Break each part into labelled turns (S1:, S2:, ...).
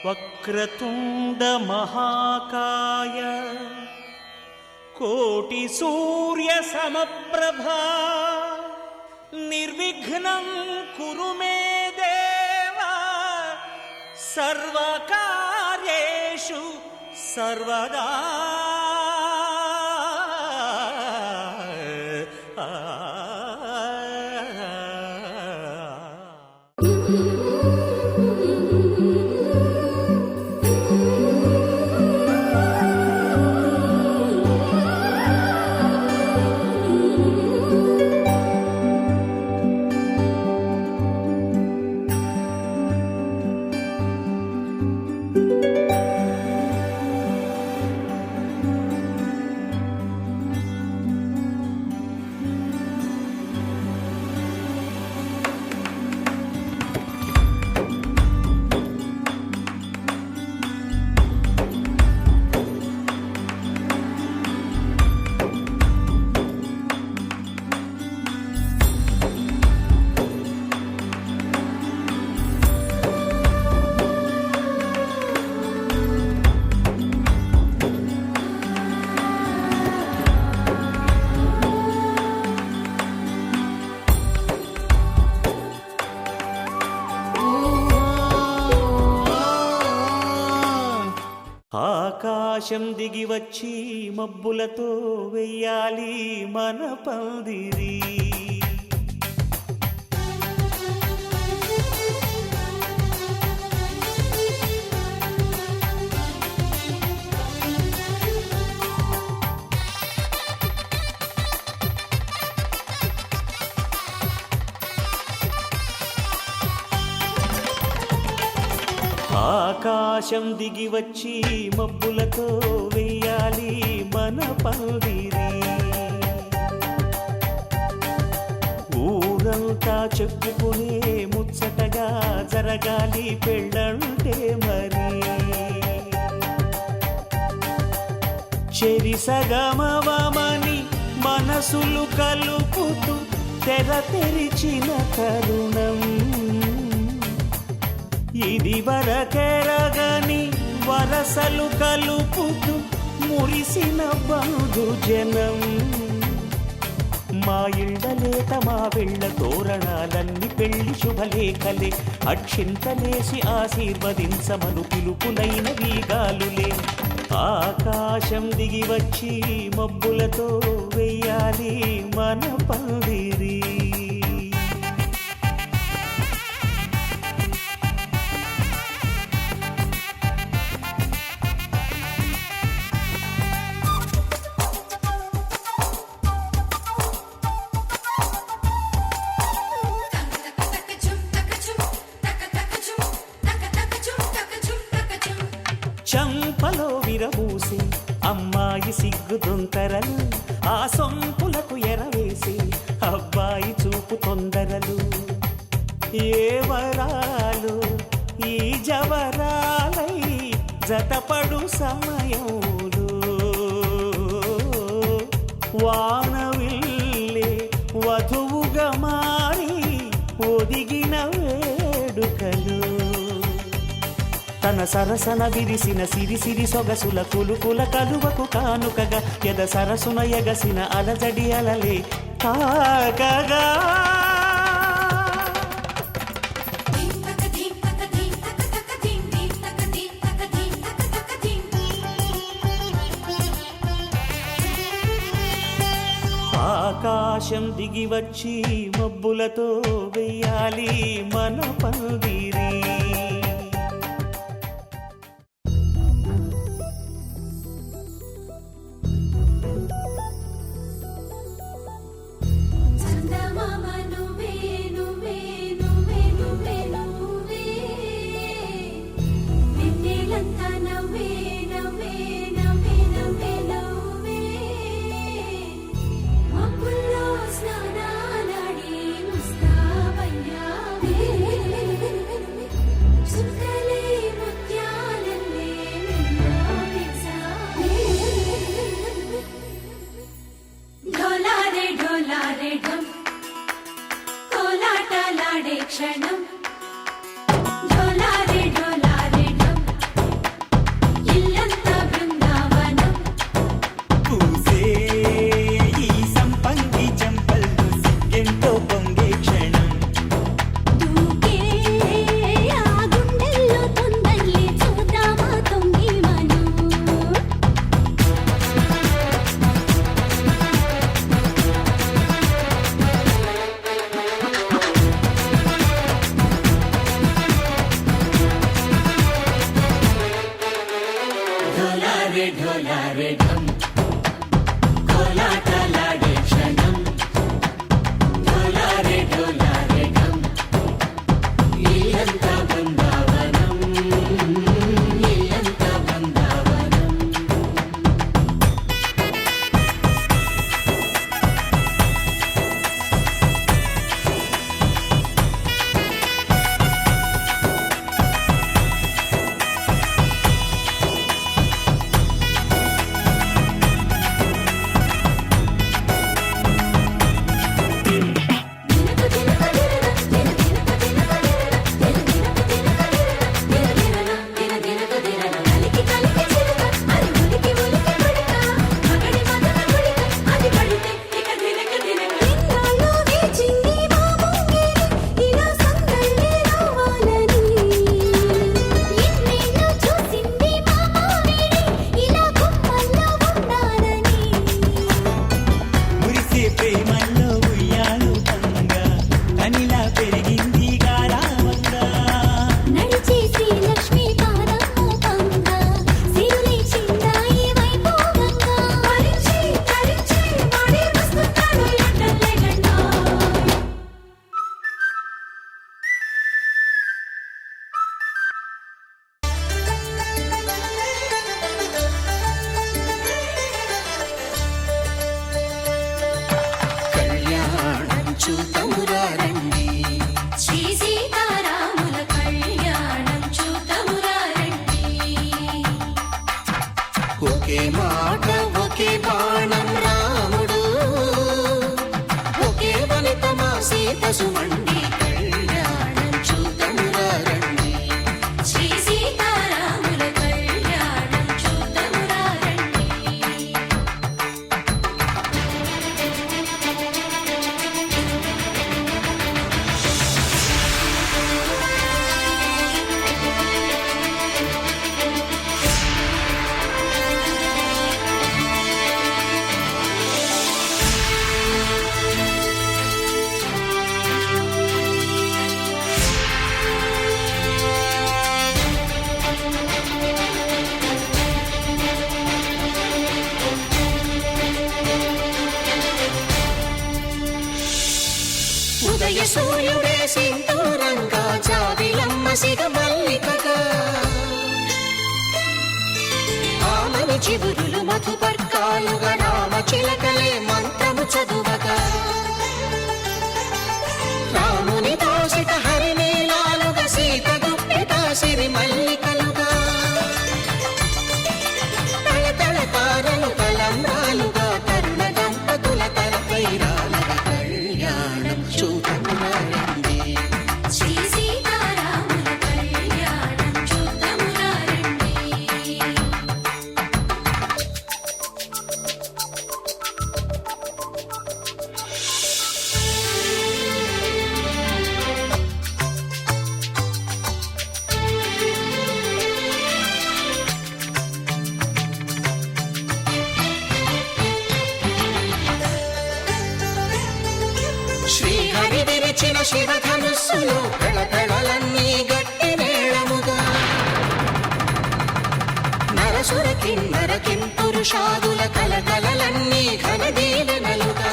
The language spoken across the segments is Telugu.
S1: వక్రతుండ మహాకాయ కోటి సూర్య సమప్రభా నిర్విఘ్నం కురు మే దేవా సర్వకార్యేషు సర్వదా. ఆకాశం దిగి వచ్చి మబ్బులతో వెయ్యాలి మన పందిరి. ఆకాశం దిగి వచ్చి మబ్బులతో వెయ్యాలి మన పందిరి. ఊరంతా చెప్పుకునే ముచ్చటగా జరగాలి పెళ్ళంటే మరి. చెరిసగమవమని మనసులు కలుపుతూ తెర తెరిచిన తరుణం ఇది వరకెరగని వరసలు కలుపుతూ మురిసిన బంధుజనం. మా ఇళ్ళలేత మా వెళ్ళ తోరణాలన్నీ పెళ్లి శుభలేఖలే. అక్షింతలేసి ఆశీర్వదించమను పిలుపులైన వీగాలులే. ఆకాశం దిగి వచ్చి మబ్బులతో వెయ్యాలి మన పందిరి. చంపలో విరబూసి అమ్మాయి సిగ్గు దొంతరలు, ఆ సొంపులకు ఎరవేసి అబ్బాయి చూపు తొందరలు. ఏ వరాలు ఈ జవరాలై జతపడు సమయంలో వానవిల్లే వధువుగా మారి ఒదిగిన వేడుకలు. తన సరసన విరిసిన సిరిసిరి సొగసుల కులుకుల కలువకు కానుకగా ఎద సరసున ఎగసిన అలజడి అలలే తాకగా. ఆకాశం దిగి వచ్చి మబ్బులతో వెయ్యాలి మన పందిరి.
S2: శివుడే సింధూరంగా జాబిలమ్మ సిగ మల్లికగా ఆమని చిగురులు మధుపర్కాలుగా రామ చిలకలే మంత్రము చదువగా రాముని దోసిట హరినీలాలుగా సీత గుప్పిట సిరి మల్లికలుగా తళతళ తారలు తలంబ్రాలుగా తరుణ దంపతుల తలపై రాలగా కళ్యాణం చూడమురండి
S3: శ్రీ సీతారాముల కళ్యాణం చూద్దామురండి.
S2: శ్రీహరి విరిచిన శివధనుస్సులు కళకళలన్నీ గట్టి మేళముగా నరసుర కిన్నర కింపురుషాదుల కలకలలన్నీ ఘన దీవెనలుగా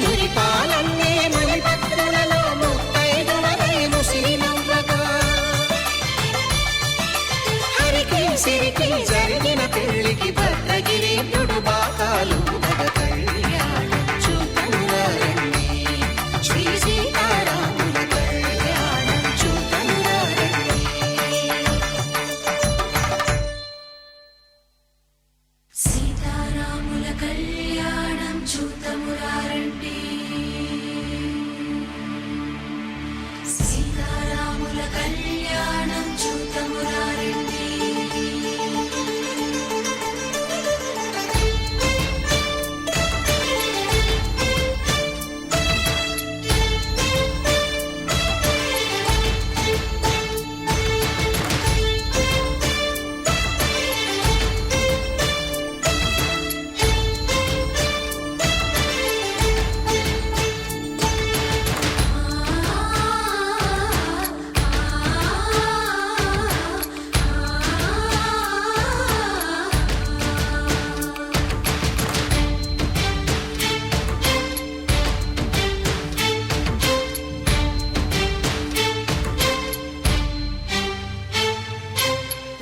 S2: మురిపాలన్నీ మణిపత్రులలో ముత్తైదువలై ముసిరి నవ్వగా హరికి సిరికి జరిగిన పెళ్లికి భద్రగిరి బాకాలు కళ్యాణం చూడమురండి శ్రీ సీతారాముల కళ్యాణం చూడమురండి
S3: సీతారాముల కళ్యాణం చూద్దామురండి. సీతారాముల కళ్యాణం చూద్దామురండి.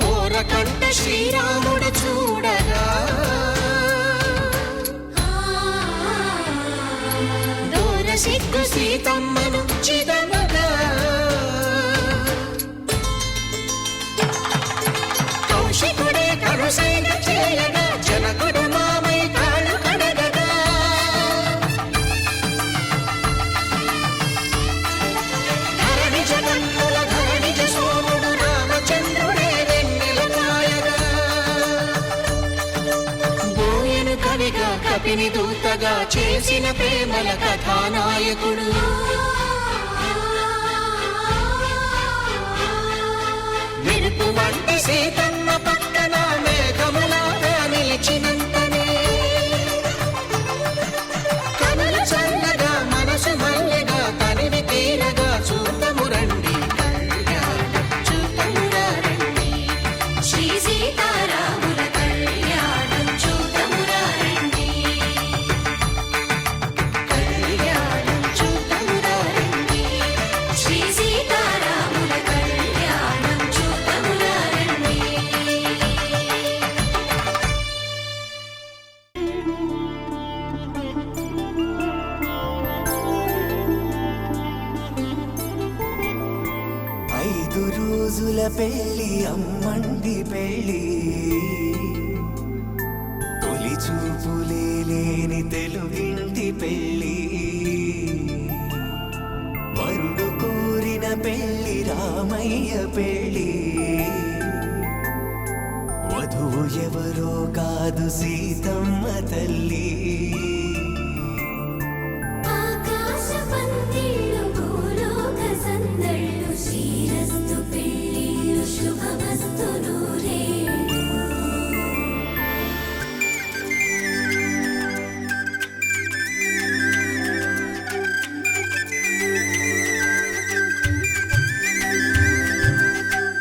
S2: ఓరకంట శ్రీరాముడు చూడగా దూర సిగ్గు సీతమ్మను చిదమగా కౌశికుడే కరుసైన చేయగా జనకుడు మామై కాళ్ళు కడగగా ధరణి జగన్నుల ధరణిజ సోముడు రామచంద్రుడే వెన్నెల కాయగా బోయను కవిగా కపిని దూతగా చేసిన ప్రేమల కథానాయకుడు మెరుపు వంటి సీతమ్మ పక్కన మేఘములాగా నిలిచినంతనే కనులు చల్లగా మనసు మల్లెగా తనివి తీరగా చూడమురండి కళ్యాణం చూడమురండి
S3: శ్రీ సీతారాముల కళ్యాణం చూద్దామురండి.
S2: కళ్యాణం చూడమురండి
S3: శ్రీ సీతారాముల కళ్యాణం చూద్దామురండి.
S1: ఐదు రోజుల పెళ్లి అమ్మండి పెళ్లి తొలి చూపులే లేని తెలుగింటి పెళ్లి వరుడు కోరిన పెళ్లి రామయ్య పెళ్లి వధువు ఎవరో కాదు సీతమ్మ తల్లి
S3: ఆకాశ పందిళ్ళు భూలోక సందళ్ళు శ్రీరస్తు పెళ్ళిళ్ళు శుభమస్తు నూరేళ్ళు.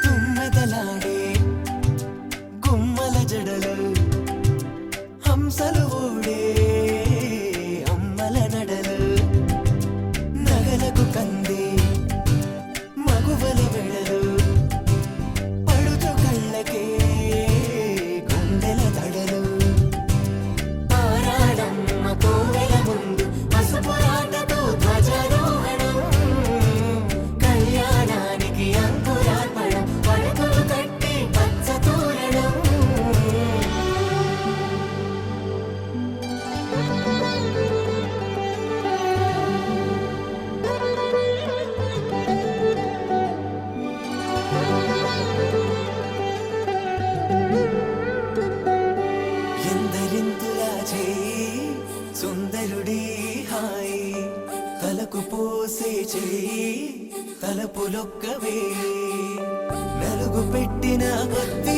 S1: తుమ్మెదలాడే గుమ్మల జడలు హంసలు ఊడే తలకు పోసే చెయ్యి తలపులొక్కవే నలుగు పెట్టిన కొద్దీ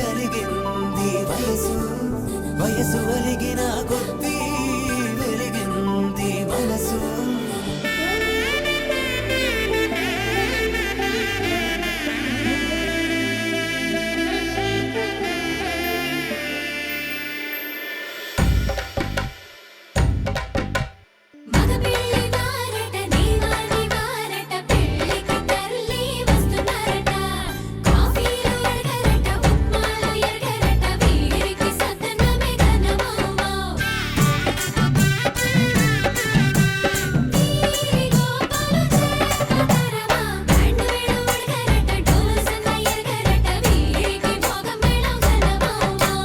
S1: అలిగింది వయసు వయసు అలిగిన కొద్దీ వెలిగింది మనసు
S3: మగ పెళ్లి వారట నీవాని వారట పెళ్లికి తరలి వస్తున్నారట కాఫీలు ఎరగరట ఉప్మాలు ఎరగరట వీరికి సతనమే ఘనమౌమౌ వీరి గోపాలు చేపదరమా బ్యాండ్ వేళ ఉడగరట డోలు సన్న ఎరగరట వీరికి భోగం మేళం ఘనమౌమౌ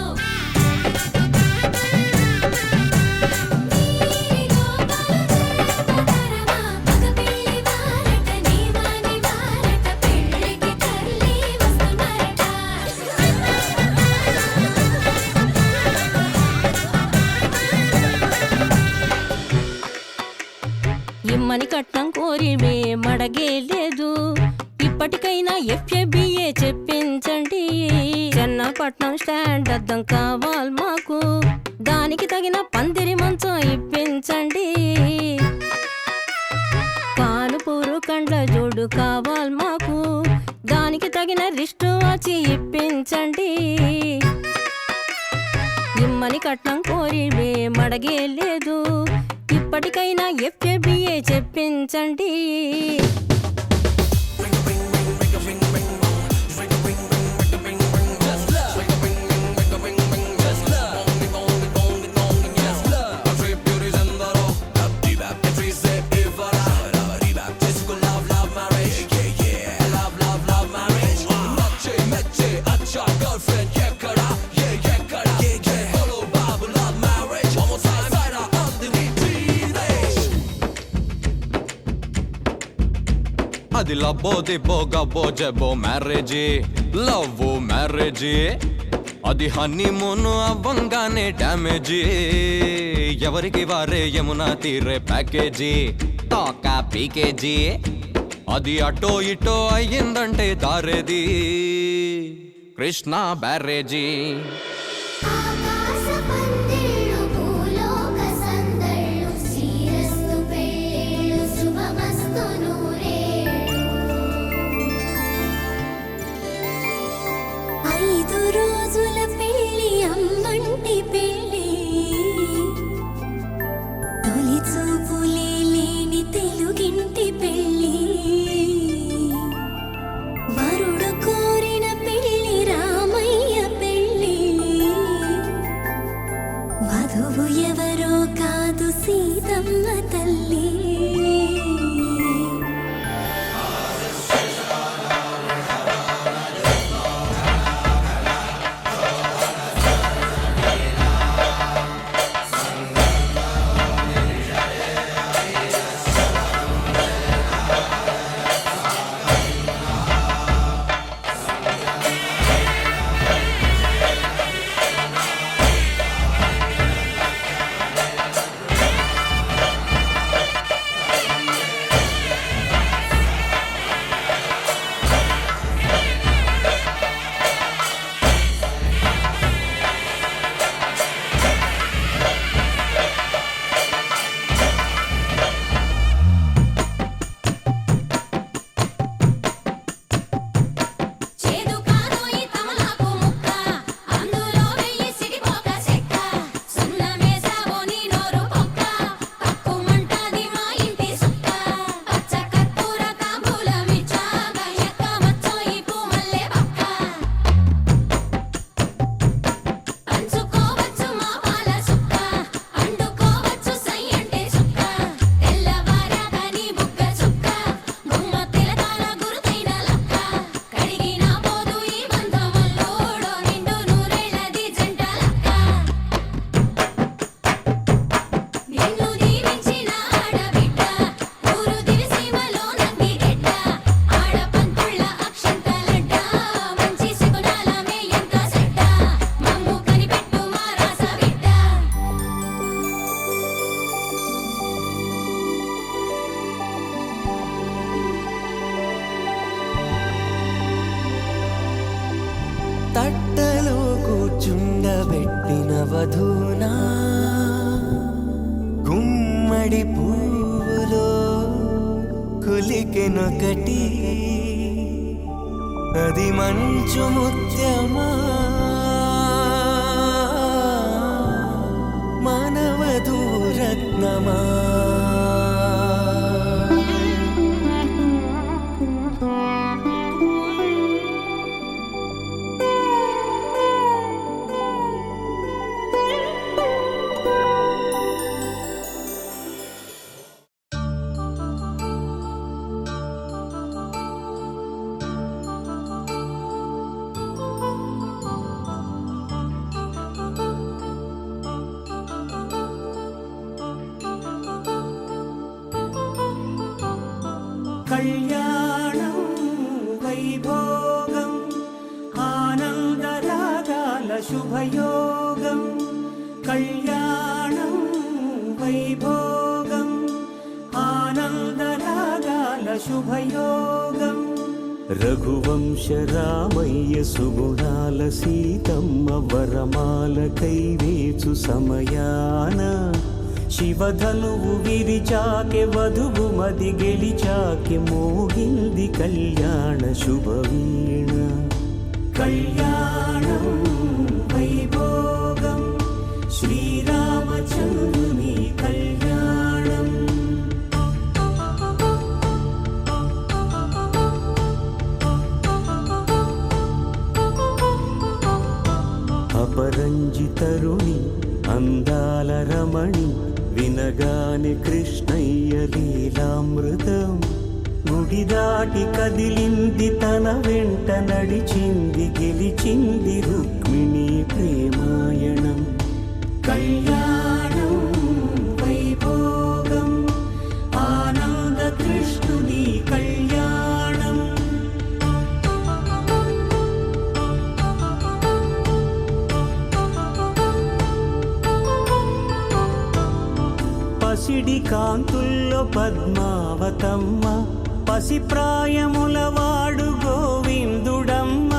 S3: మగ పెళ్లి వారట నీవాని వారట పెళ్లికి తరలి వస్తున్నారట
S4: ఇమ్మని కట్నం కోరి మడగే లేదు ఇప్పటికైనా ఎఫ్ఏబిఏ చెప్పించండి చెన్నపట్నం స్టాండ్ అద్దం కావాలి మాకు దానికి తగిన పందిరి మంచం ఇప్పించండి కానుపూరు కండ్ల జోడు కావాలి మాకు దానికి తగిన రిస్టు వాచి ఇప్పించండి ఇమ్మని కట్నం కోరి మడగే లేదు ఇప్పటికైనా ఎఫ్ఏబిఏ చెప్పించండి
S5: అది లబ్బో దిబ్బో గబ్బో జబ్బో మ్యారేజీ లవ్ మ్యారేజీ అది హనీమూన్ అవ్వంగానే డ్యామేజీ ఎవరికి వారే యమునా తీరే ప్యాకేజీ టాకా పీకేజీ అది అటో ఇటో అయ్యిందంటే దారేది కృష్ణ బ్యారేజీ
S3: ఆకాశ పందిళ్ళు భూలోక సందళ్ళు శ్రీరస్తు పెళ్ళిళ్ళు శుభమస్తు నూరేళ్ళు 5 రోజుల పెళ్ళి అమ్మంటి పెళ్ళి తొలి చూపులే లేని తెలుగింటి పెళ్ళి వరుడు కోరిన పెళ్ళి రామయ్య పెళ్ళి
S1: వధూనా గుమ్మడి పూలో కులికెనొకటి అది మంచు ముత్యమా మానవధూరత్నమా
S2: కళ్యాణం వైభోగం ఆనందరాగాల శుభయోగం కళ్యాణం వైభోగం ఆనందరాగాల శుభయోగం
S1: రఘువంశ రామయ్య సుగుణాల సీతమ్మ వరమాల కైవేచు సమయాన శివధనువు విరిచాకె వధువు మది గెలిచాకె మోగింది కళ్యాణ శుభవీణ
S2: కళ్యాణం వైభోగం శ్రీరామచంద్రుని కళ్యాణం
S1: అపరంజి తరుణి అందాల రమణి వినగానే కృష్ణయ్య లీలామృతం గుడి దాటి కదిలింది తన వెంట నడిచింది గెలిచింది రుక్మిణి ప్రేమాయణం
S2: కళ్యాణం వైభోగం ఆనంద కృష్ణుని కళ్యాణం
S1: పసిడి కాంతుల్లో పద్మావతమ్మ పసిప్రాయముల వాడు గోవిందుడమ్మ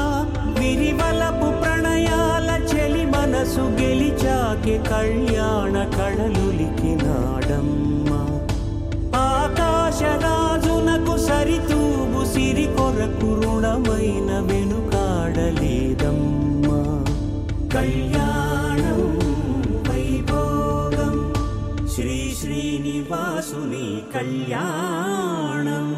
S1: విరివలపు ప్రణయాల చెలి మనసు గెలిచాకె కళ్యాణ కళలులికినాడమ్మ ఆకాశరాజునకు సరితూబు సిరి కొరకు రుణమైన వెనుకాడలేదమ్మ
S2: కళ్యాణం వైభోగం శ్రీ శ్రీనివాసుని కళ్యాణం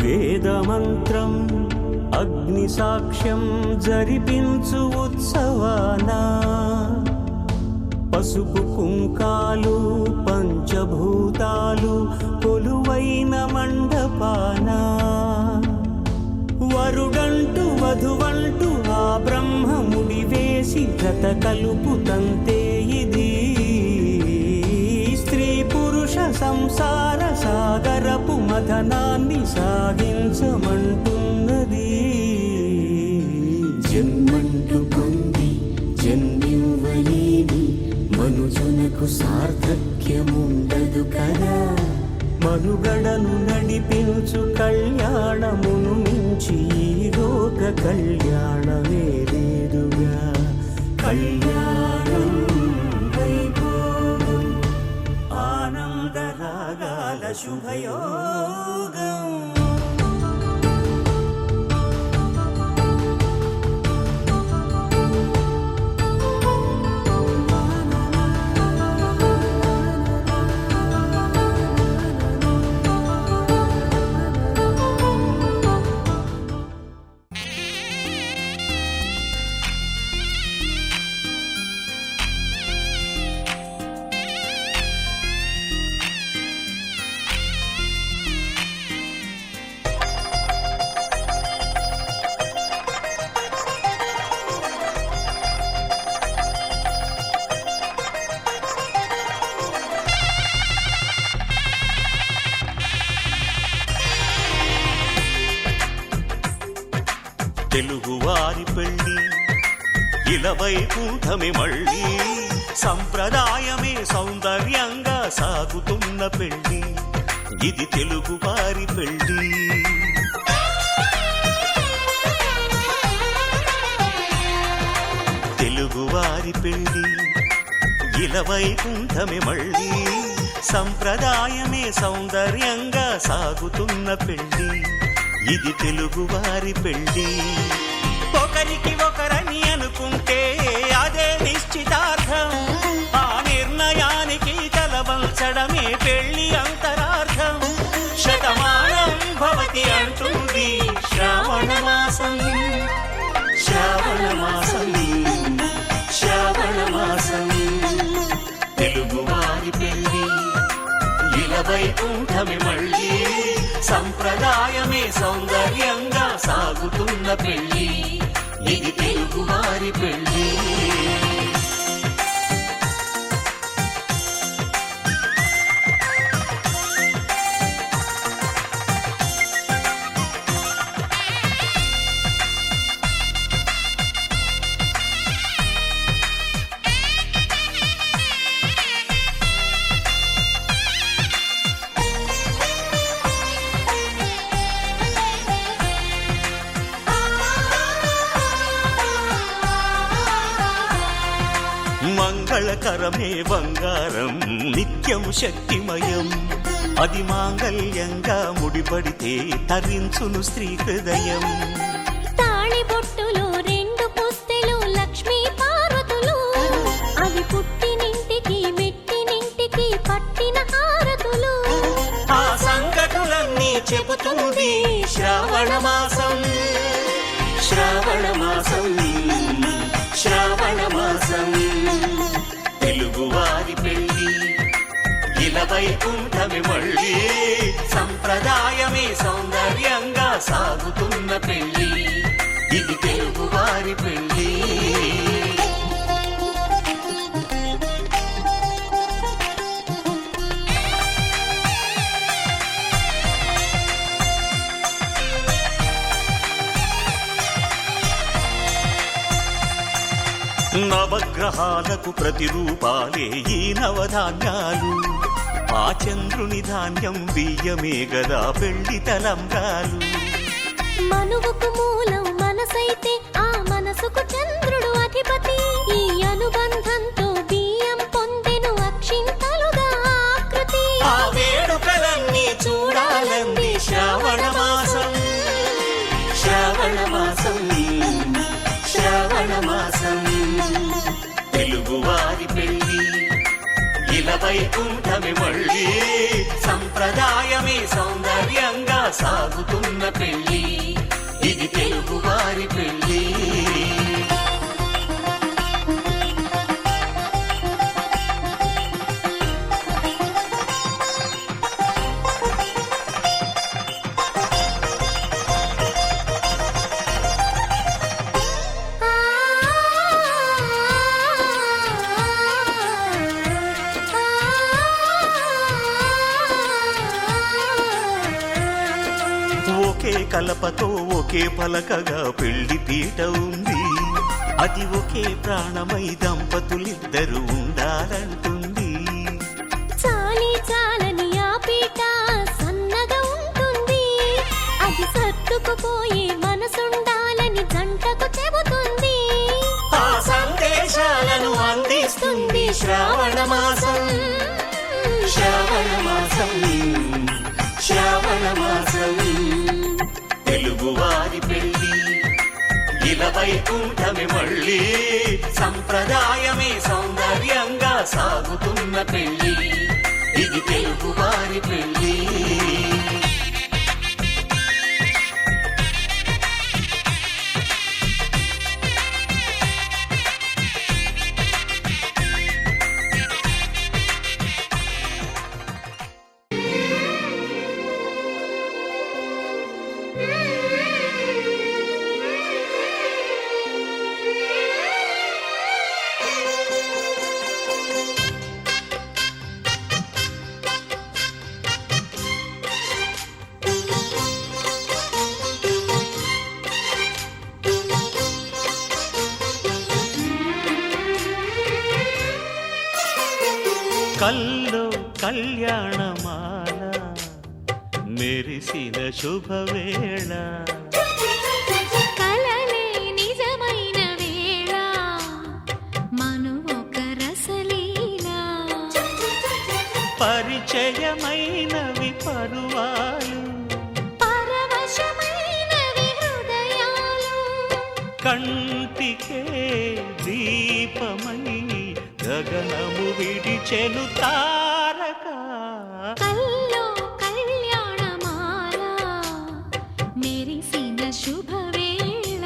S1: వేదమంత్రం అగ్ని సాక్ష్యం జరిపించు ఉత్సవానా పసుపు కుంకాలు పంచభూతాలు కొలువైన మండపాన వరుడంటూ వధువంటూ ఆ బ్రహ్మముడి వేసి జత కలుపు తంతే ఇది స్త్రీ పురుష సంసార సాగరపు మథనాన్ని సాగించమంటున్నది జన్మంటూ పొంది జన్మివ్వలేని మనుజునకు సార్థక్యముండదు కదా మనుగడను నడిపించు కళ్యాణమును మించి ఈ లోక కళ్యాణమే లేదుగా కళ్యాణం వైభోగం ఆనందరాగాల శుభయోగం తెలుగువారి పెళ్ళి
S2: ఇలా వైకుంఠమే మళ్ళీ సంప్రదాయమే సౌందర్యంగా సాగుతున్న పెళ్లి ఇది తెలుగు వారి పెళ్లి తెలుగువారి పెళ్లి ఇలా వైకుంఠమే మళ్ళీ సంప్రదాయమే సౌందర్యంగా సాగుతున్న పెళ్లి ఇది తెలుగువారి పెళ్లి ఒకరికి ఒకరని అనుకుంటే అదే నిశ్చితార్థం ఆ నిర్ణయానికి తలవంచడమే పెళ్లి అంతరార్థం శతమానం భవతి అంటుంది శ్రావణ మాసం శ్రావణ మాసం శ్రావణ మాసం తెలుగువారి పెళ్లి ఇలా వైకుంఠమే మళ్ళీ సంప్రదాయమే సౌందర్యంగా సాగుతున్న పెళ్లి ఇది తెలుగువారి పెళ్లి మంగళకరమే బంగారం నిత్యం శక్తిమయం అది మాంగళ్యంగా ముడిపడితే తరించును స్త్రీ హృదయం
S3: తాళి బొట్టులో రెండు పుస్తెలు లక్ష్మీ పార్వతులు అవి పుట్టినింటికి మెట్టినింటికి పట్టిన హారతులు
S2: ఆ సంగతులన్నీ చెబుతుంది శ్రావణ మాసం శ్రావణ మాసం శ్రావణ మాసం తెలుగువారి పెళ్లి ఇలా వైకుంఠమే మళ్ళీ సంప్రదాయమే సౌందర్యంగా సాగుతున్న పెళ్లి ఇది తెలుగువారి పెళ్లి నవగ్రహాలకు ప్రతిరూపాలే ఈ నవధాన్యాలు ఆ చంద్రుని ధాన్యం బియ్యమే గదా పెళ్లి తలంబ్రాలు
S3: మనువుకు మూలం మనసైతే ఆ మనసుకు చంద్రుడు అధిపతి ఈ అనుబంధంతో బియ్యం పొందెను అక్షింతలుగా ఆకృతి
S2: ఆ వేడుకలన్నీ చూడాలంది శ్రావణ మాసం శ్రావణ మాసం శ్రావణ మాసం తెలుగువారి పెళ్లి ఇలా వైకుంఠమే మళ్ళీ సంప్రదాయమే సౌందర్యంగా సాగుతున్న పెళ్లి ఇది తెలుగువారి పెళ్లి ఒకే కలపతో ఒకే పలకగా పెళ్లి పీట ఉంది అది ఒకే ప్రాణమై దంపతులిద్దరూ ఉండాలంటుంది
S3: చాలి చాలని ఆ పీట సన్నగా ఉంటుంది అది సర్దుకుపోయే మనసుండాలని జంటకు చెబుతుంది
S2: ఆ సందేశాలను అందిస్తుంది శ్రావణ మాసం శ్రావణ మాసం శ్రావణ మాసం తెలుగువారి పెళ్లి ఇలా వైకుంఠమే మళ్ళీ సంప్రదాయమే సౌందర్యంగా సాగుతున్న పెళ్లి ఇది తెలుగువారి పెళ్లి కళ్యాణమాల మెరిసిన శుభవేళ
S3: కలలే నిజమైన వేళ మనువొక రసలీలా
S2: పరిచయమైనవి పరువాలు
S3: పరవశమైనవి హృదయాలు
S2: కంటికే దీపమై గగనము విడిచెను తారక
S3: కల్లో కళ్యాణమాల మెరిసిన శుభవేళ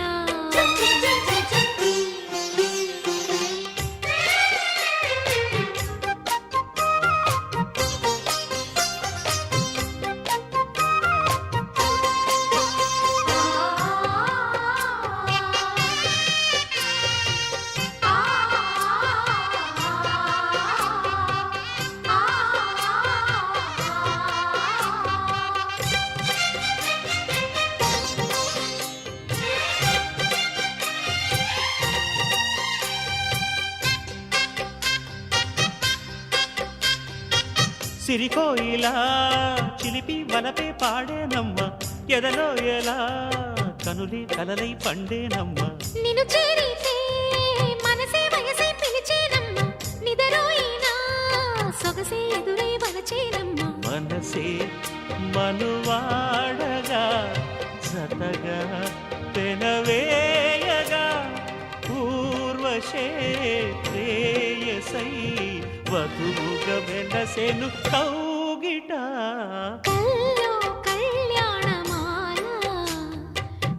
S2: సిరికోయిలా చిలిపి వలపే పాడేనమ్మ ఎదలో ఎలా కనులి కలలై పండేనమ్మ
S3: నిన్ను చేరితే మనసే వయసే పిలిచేనమ్మ నిదరోయినా సొగసే ఎదురై వలచేనమ్మ
S2: మనసే మనువాడగా సతగా పెనవేయగా పూర్వశే ప్రేయసై వధువుగా వెలసెను కౌగిట
S3: కల్లో కళ్యాణమాల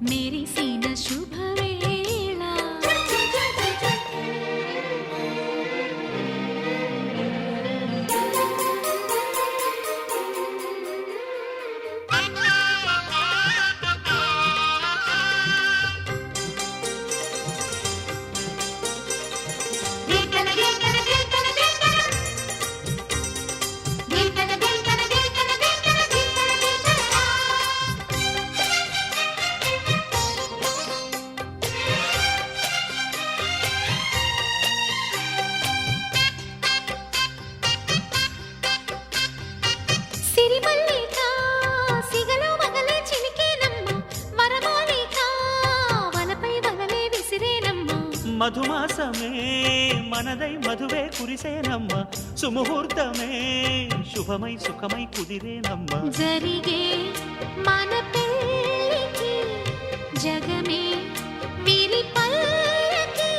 S3: మెరిసిన శుభవేళ సిరిమల్లిక సిగలో వగలే చిలికేనమ్మ వరమోలిక వలపై వగలే విసిరేనమ్మ
S2: మధుమాసమే మనదై మధువే కురిసేనమ్మ సుముహూర్తమే శుభమై సుఖమై కుదిరేనమ్మ
S3: జరిగే మన పెళ్ళికి జగమే వీరి పల్లకి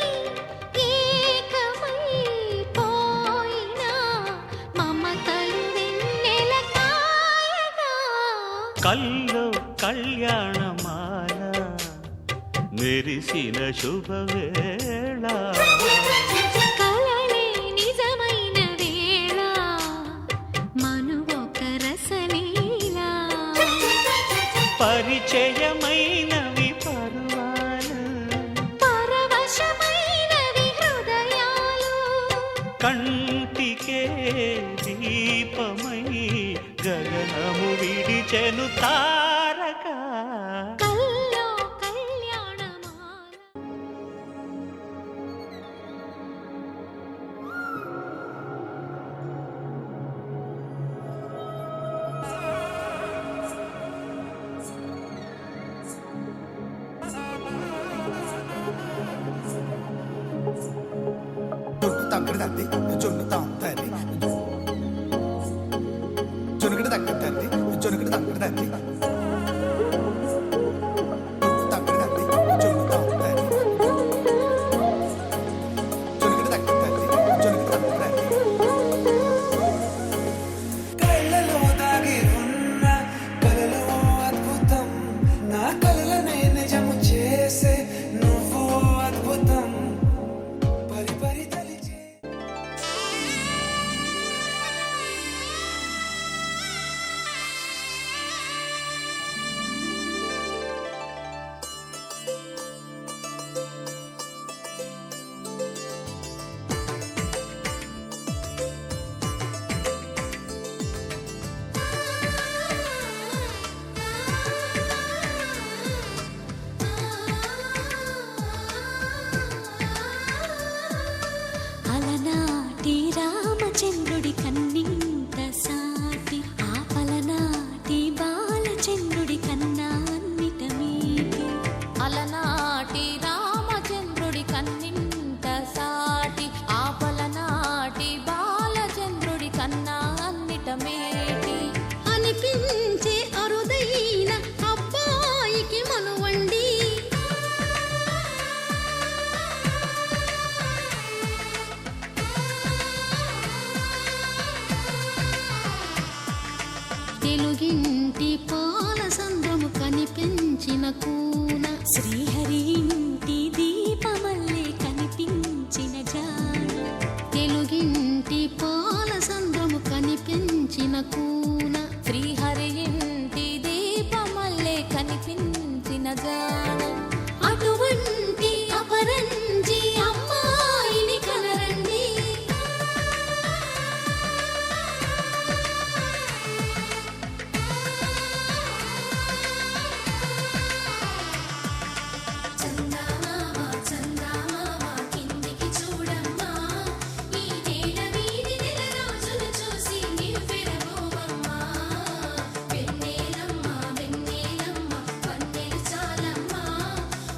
S3: ఏకమై పోయినా మమతలు వెన్నెల కాయగా
S2: కల్లో కళ్యాణమాల మెరిసిన శుభవేళ
S3: కలలే నిజమైన వేళ మనువొక రసలీలా
S2: పరిచయమైనవి పరువాలు
S3: పరవశమైనవి హృదయాలు
S2: కంటికే దీపమై గగనము విడిచెను తారక
S3: కల్లో కళ్యాణమాల
S6: జొన్ను తగ్గడి తద్ది జొన్ను తాంతది జొనుగడి తగ్గడి తద్ది జొనుగడి తగ్గడి తద్ది జొన్ను తగ్గడి తద్ది జొన్ను తాంతది జొనుగడి తగ్గడి తద్ది జొనుగడి తగ్గడి తద్ది కళ్ళలో దాగి ఉన్న కలలో అద్భుతం నా కలలనే నిజము చేసే నువ్వు అద్భుతం పరి పరి తలిచే
S3: తెలుగింటి పాల సంద్రము కనిపించిన కూన
S7: శ్రీహరి ఇంటి దీపమల్లే కనిపించిన జాడ
S3: తెలుగింటి పాల సంద్రము కనిపించిన కూన
S7: శ్రీహరి ఇంటి దీపమల్లే కనిపించిన జాడ
S3: అటువంటి అపరంజి అమ్మాయిని కనరండి
S7: చందమామ చందమామ కిందికి చూడమ్మా ఈ నేల వీధి నెల రోజులు చూసి నివ్వెరబోవమ్మా వెన్నెలమ్మ వెన్నెలమ్మ వన్నెలు చాలమ్మా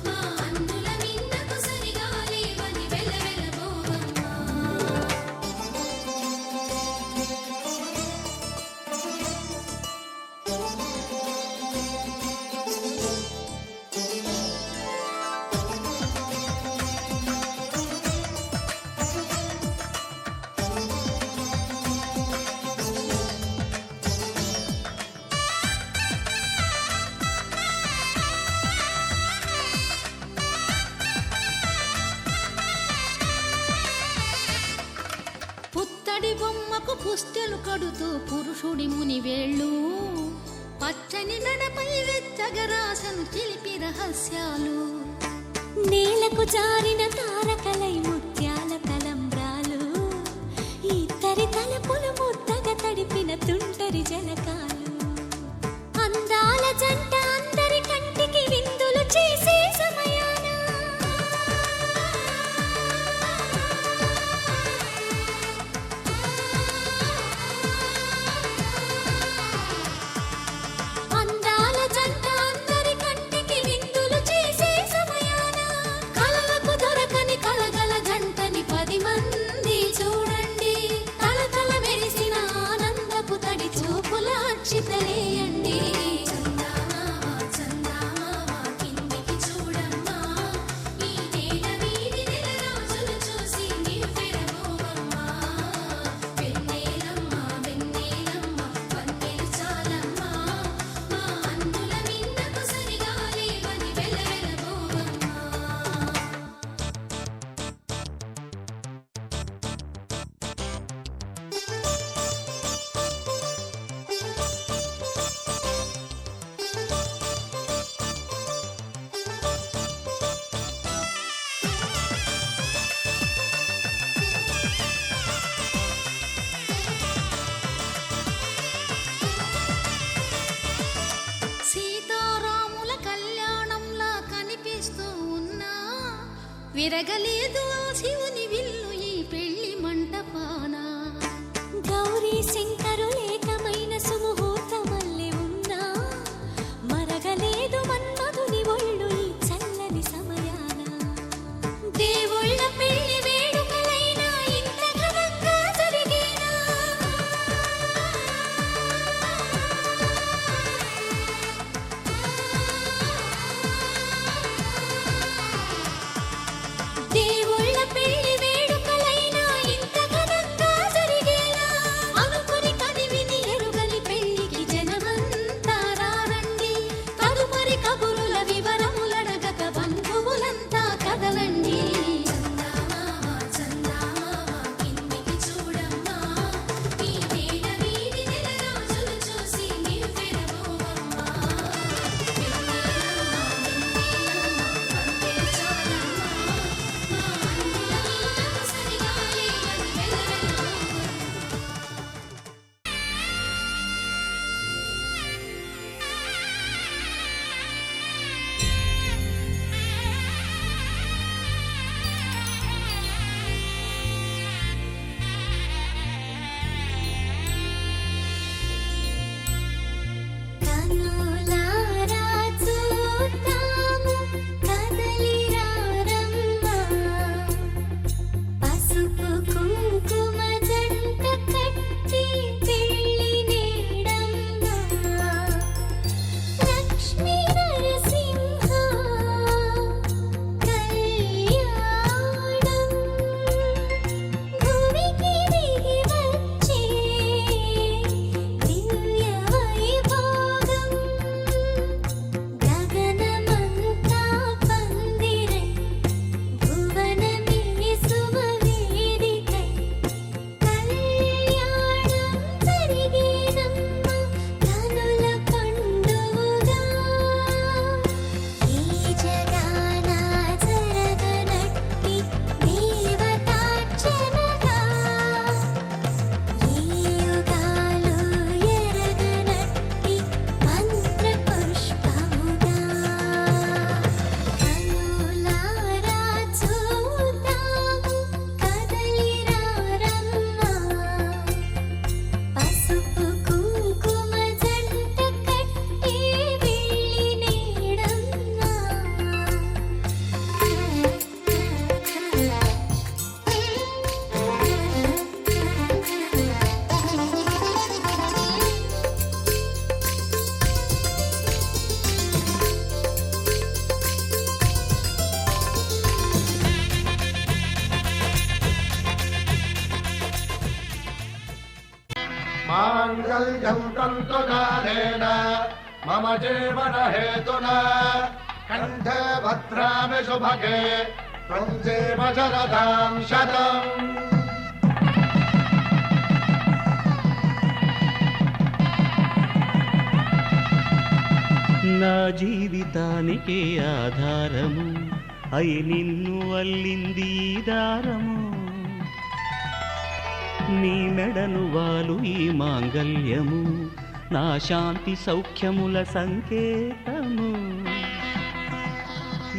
S7: మా అందుల మిన్నకు సరిగా లేవని వెలవెలబోవమ్మా
S3: పుత్తడి బొమ్మకు పుస్తెలు కడుతూ పురుషుడి ముని వేళ్ళు పచ్చని మెడపై వెచ్చగరాసను చిలిపి రహస్యాలు
S7: నేలకు జారిన తారకలై ముత్యాల తలంబ్రాలు ఇద్దరి తలపులు ముద్దగా తడిపిన తుంటరి జలకాలు అందాల జంట అందరి కంటికి విందులు చేసే సమయాన అందాల జంట అందరి కంటికి విందులు చేసే సమయాన కలలకు దొరకని కలగల జంటని 10 మంది చూడండి తలతల మెరిసిన ఆనందపు తడి చూపుల అక్షితలేయండి చందమామ చందమామ కిందికి చూడమ్మా ఈ నేల వీధి నెల రోజులు చూసి నివ్వెరబోవమ్మా వెన్నెలమ్మ వెన్నెలమ్మ వన్నెలు చాలమ్మా మా అందుల మిన్నకు సరిగా లేవని వెలవెలబోవమ్మా
S3: సీతారాముల కళ్యాణంలా కనిపిస్తూ ఉన్నా విరగలేదు ఆ శివుని విల్లు ఈ పెళ్లి మంటపాన
S7: గౌరీ శంకరులేకమైన సుముహూర్తమల్లె ఉన్నా మరగలేదు మన్మధుని ఒళ్ళు ఈ చల్లని సమయాన దేవుళ్ళ పెళ్లి వేడుకలైనా ఇంత ఘనంగా జరిగేనా దేవుళ్ళ పెళ్లి
S8: మాంగళ్యం తంతునానేన మమ జీవన హేతునా కంఠే భద్రామి శుభగే త్వం జీవ శరదాం శతం.
S2: నా జీవితానికి ఆధారము అయి నిన్ను అల్లింది ఈ దారము. నీ మెడను వాలు ఈ మాంగళ్యము నా శాంతి సౌఖ్యముల సంకేతము.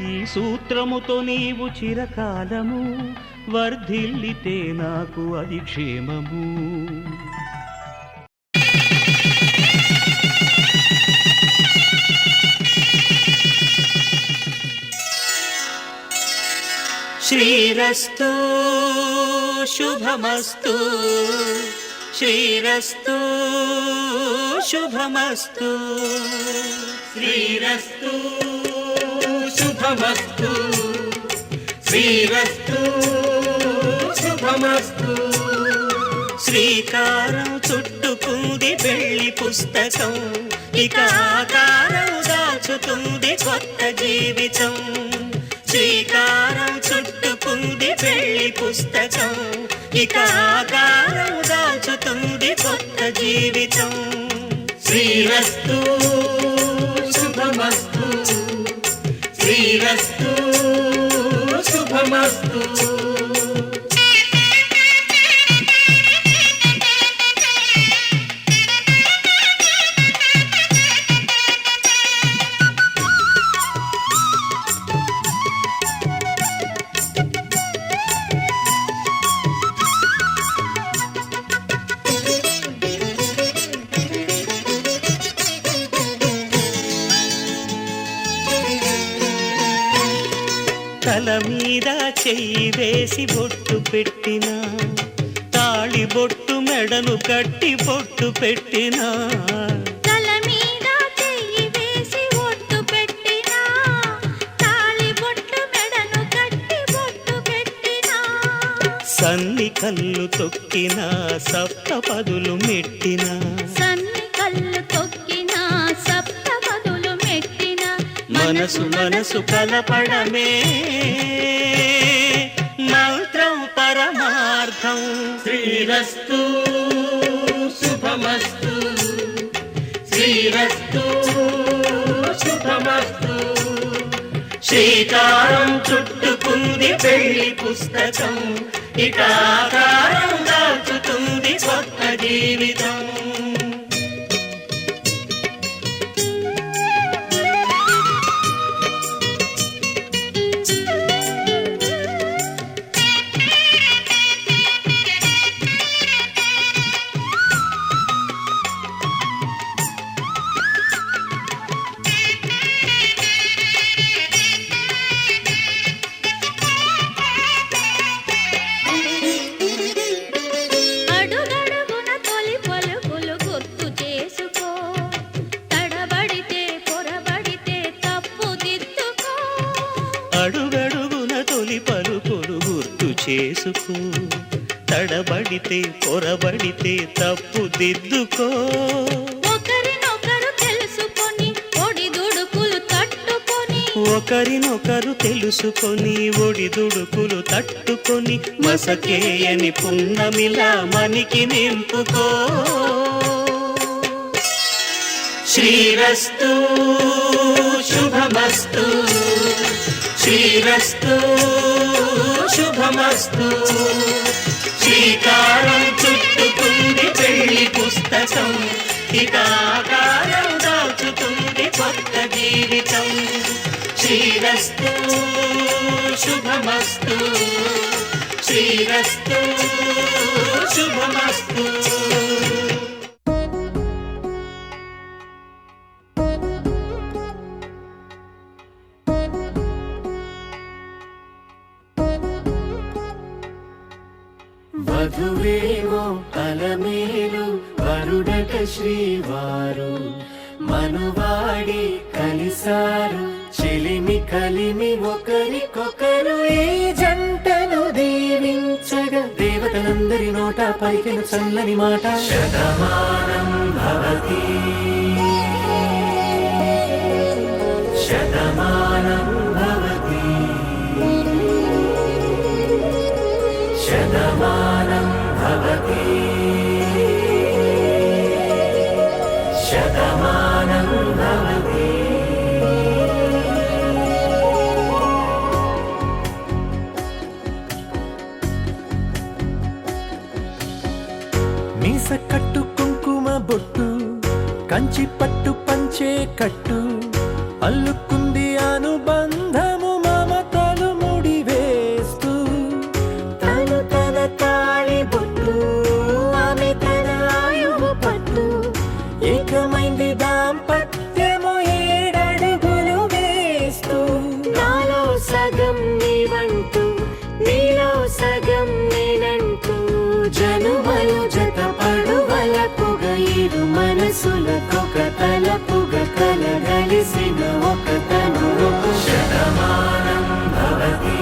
S2: ఈ సూత్రముతో నీవు చిరకాలము వర్ధిల్లితే నాకు అది క్షేమము. శ్రీరస్తు శుభమస్తు శ్రీరస్తు శుభమస్తు శ్రీరస్తు శుభమస్తు శ్రీరస్తు శుభమస్తు. శ్రీకారం చుట్టుకుంది పెళ్లి పుస్తకం, ఇక ఆకారం దాచుతుంది కొత్త జీవితం. శ్రీకారం చుట్టుకుంది పెళ్లి పుస్తకం, ఇక ఆకారం దాచుతుంది కొత్త జీవితం. శ్రీరస్తు శుభమస్తు శ్రీరస్తు శుభమస్తు. తల మీద చెయ్యి వేసి బొట్టు పెట్టినా, తాళి బొట్టు మెడను కట్టి బొట్టు పెట్టినా.
S3: తల మీద చెయ్యి వేసి బొట్టు పెట్టినా, తాళి బొట్టు మెడను కట్టి బొట్టు పెట్టినా.
S2: సన్ని కళ్ళు తొక్కినా సప్తపదులు మెట్టినా,
S3: సన్ని కళ్ళు తొక్కినా సప్తపదులు మెట్టినా.
S2: మనసు మనసు కలపడమే మంత్రం పరమార్థం. శ్రీరస్తు శుభమస్తు శ్రీరస్తు శుభమస్తు. శ్రీకారం చుట్టుకుంది పెళ్లి పుస్తకం, ఇక ఆకారం దాచుతుంది కొత్త జీవితం.
S3: అడుగడుగున తొలి పలుకులు గుర్తు చేసుకో, తడబడితే పొరబడితే తప్పు దిద్దుకో.
S2: అడుగడుగున తొలి పలుకులు గుర్తు చేసుకో, తడబడితే పొరబడితే తప్పు దిద్దుకో.
S3: ఒకరినొకరు తెలుసుకొని ఒడిదుడుకులు తట్టుకొని,
S2: ఒకరినొకరు తెలుసుకొని ఒడిదుడుకులు తట్టుకొని మసకేయని పున్నమిలా మనికి నింపుకో. శ్రీరస్తు శుభమస్తు శ్రీరస్తు శుభమస్తు. శ్రీకారం చుట్టుకుంది పెళ్లి పుస్తకం, ఇక ఆకారం దాచుతుంది కొత్త జీవితం. శ్రీరస్తు శుభమస్తు శ్రీరస్తు శుభమస్తు.
S1: వధువేమో అలమేలు వరుడట శ్రీవారు, మనువాడి కలిసారు చెలిమి కలిమి ఒకరికొకరు. ఈ జంటను దీవించగా దేవత శ్రోతలందరి నోట పలికిన చల్లని మాట శతమానం భవతి శతమానం భవతి శతమానం భవతి శతమానం భవతి. మీస కట్టు కుంకుమ బొట్టు కంచి పట్టు పంచే కట్టు అల్లుకుంది అనుబంధము మమతలు ముడివేస్తూ తను తన తాళి బొట్టు ఆమె తన ఆయువు పట్టు ఏకమైంది దాంపత్యము 7 అడుగులు వేస్తూ నాలో సగం నీవంటూ నీలో సగం నేనంటూ జనుమలు జత పడువలపుగ ఇరు మనసులకొక తలపుగ కలగలిసిన ఒక తను శతమానం భవతి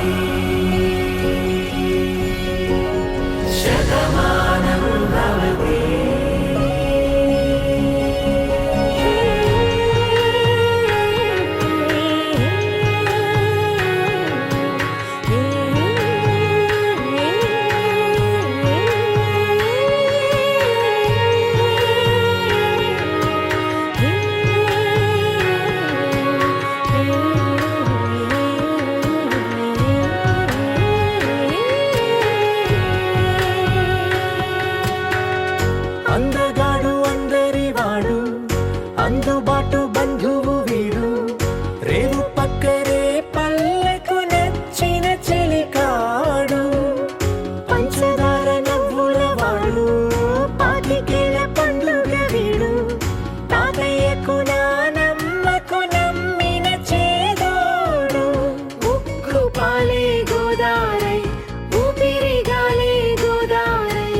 S1: శతమానం భవతి. అందగాడు అందరివాడు అందుబాటు బంధువు వీడు రేవు పక్కరే పల్లెకు నచ్చిన చెలికాడు పంచదార నవ్వుల వాడు పాతికేల పండుగ వీడు తాతయ్యకు నానమ్మకు నమ్మిన చేదోడు ఉక్కు పాలే గోదారై ఊపిరి గాలే గోదారై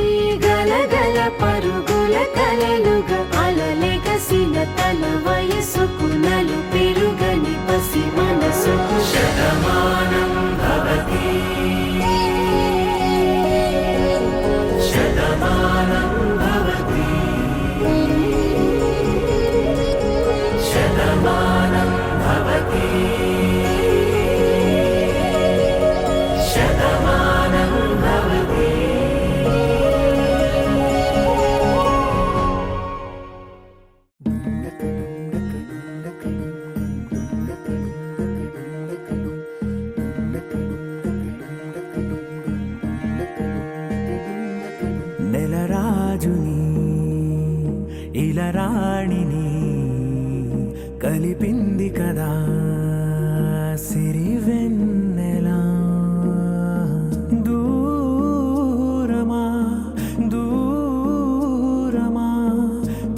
S1: గలగల పరుగుల కలలుగా అలలెగసిన తన వయసుకు నలు పెరుగని పసి మనసుకు శతమానం భవతి శతమానం భవతి శతమానం భవతి శతమానం భవతి. నెలరాజుని ఇలరాణిని కలిపింది కదా సిరివెన్నెలా దూరమా దూరమా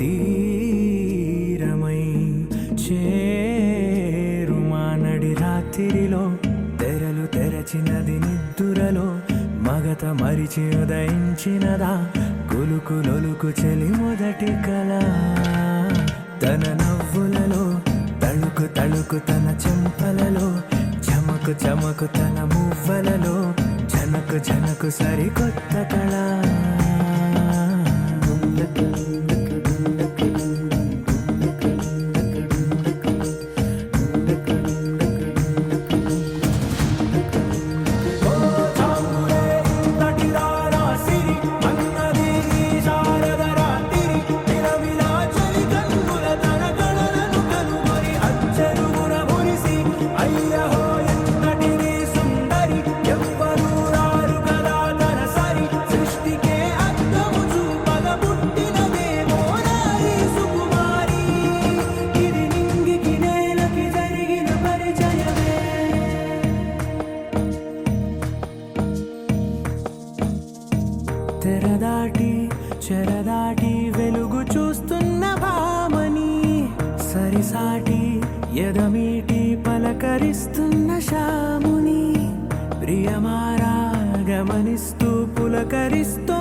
S1: తీరమై చేరుమా నడి రాత్రిలో తెరలు తెరచినది నిద్దురలో మగత మరిచి ఉదయించినదా కులుకులొలుకు చెలి మొదటి కళ తన నవ్వులలో తళుకు తళుకు తన చెంపలలో చమకు చమకు తన మువ్వలలో జనకు జనకు సరికొత్త కళ తెరదాటి చెరదాటి వెలుగు చూస్తున్న భామని సరిసాటి ఎదమీటి పలకరిస్తున్న శాముని ప్రియమారా గమనిస్తూ పులకరిస్తూ